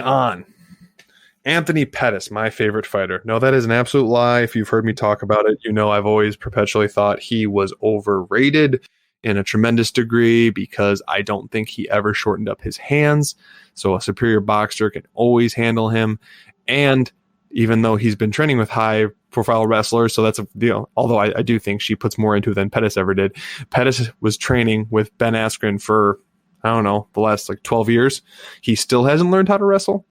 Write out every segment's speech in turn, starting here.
On. Anthony Pettis, my favorite fighter. No, that is an absolute lie. If you've heard me talk about it, you know I've always perpetually thought he was overrated in a tremendous degree because I don't think he ever shortened up his hands. So a superior boxer can always handle him. And even though he's been training with high profile wrestlers, so that's a deal. Although I do think she puts more into it than Pettis ever did. Pettis was training with Ben Askren for, I don't know, the last 12 years. He still hasn't learned how to wrestle.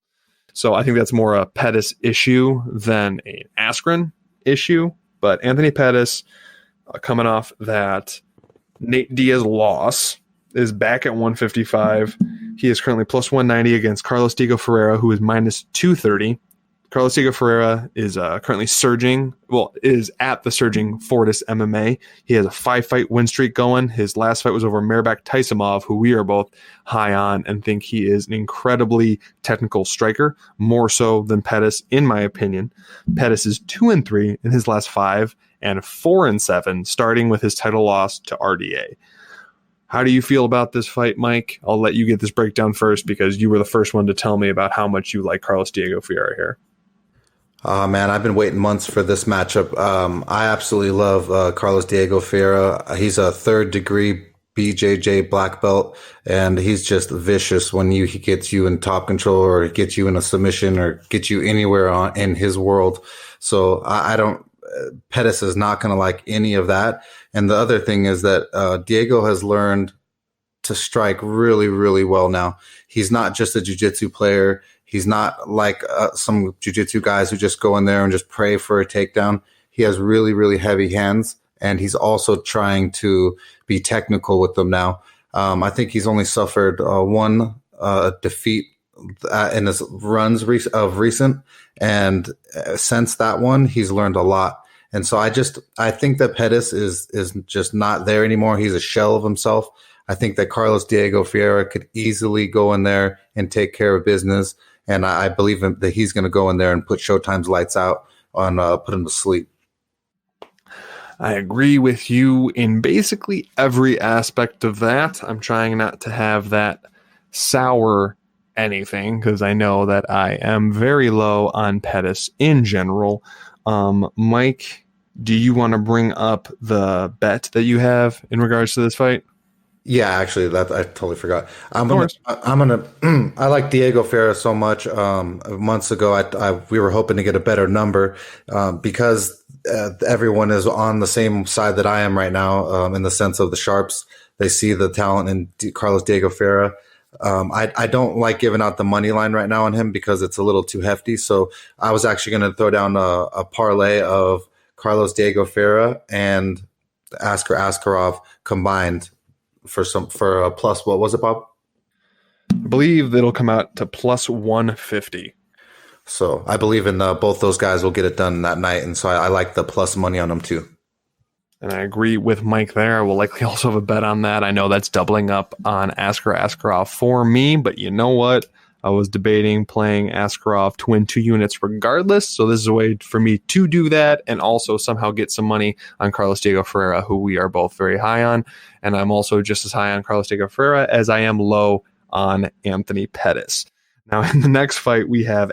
So I think that's more a Pettis issue than an Askren issue. But Anthony Pettis, coming off that Nate Diaz loss, is back at 155. He is currently plus 190 against Carlos Diego Ferreira, who is minus 230. Carlos Diego Ferreira is currently is at the surging Fortis MMA. He has a 5-fight win streak going. His last fight was over Merbak Taisimov, who we are both high on and think he is an incredibly technical striker, more so than Pettis, in my opinion. Pettis is 2-3 in his last 5 and 4-7, starting with his title loss to RDA. How do you feel about this fight, Mike? I'll let you get this breakdown first because you were the first one to tell me about how much you like Carlos Diego Ferreira here. Man, I've been waiting months for this matchup. I absolutely love Carlos Diego Ferreira. He's a third-degree BJJ black belt, and he's just vicious when he gets you in top control or gets you in a submission or gets you anywhere in his world. So I don't. Pettis is not going to like any of that. And the other thing is that Diego has learned to strike really, really well now. He's not just a jiu-jitsu player. He's not like some jiu-jitsu guys who just go in there and just pray for a takedown. He has really, really heavy hands, and he's also trying to be technical with them now. I think he's only suffered one defeat in his runs of recent, and since that one, he's learned a lot. And so I think that Pettis is just not there anymore. He's a shell of himself. I think that Carlos Diego Ferreira could easily go in there and take care of business. And I believe that he's going to go in there and put Showtime's lights out on put him to sleep. I agree with you in basically every aspect of that. I'm trying not to have that sour anything because I know that I am very low on Pettis in general. Mike, do you want to bring up the bet that you have in regards to this fight? Yeah, actually, that I totally forgot. I like Diego Ferreira so much. Months ago, we were hoping to get a better number because everyone is on the same side that I am right now in the sense of the sharps. They see the talent in Carlos Diego Ferreira. I don't like giving out the money line right now on him because it's a little too hefty. So I was actually going to throw down a parlay of Carlos Diego Ferreira and Askar Askarov combined for a plus. What was it, Bob? I believe it'll come out to plus 150. So I believe in both those guys will get it done that night. And so I like the plus money on them too. And I agree with Mike there. I will likely also have a bet on that. I know that's doubling up on Askar Askarov for me, but you know what? I was debating playing Askarov to win 2 units regardless. So this is a way for me to do that and also somehow get some money on Carlos Diego Ferreira, who we are both very high on. And I'm also just as high on Carlos Diego Ferreira as I am low on Anthony Pettis. Now in the next fight, we have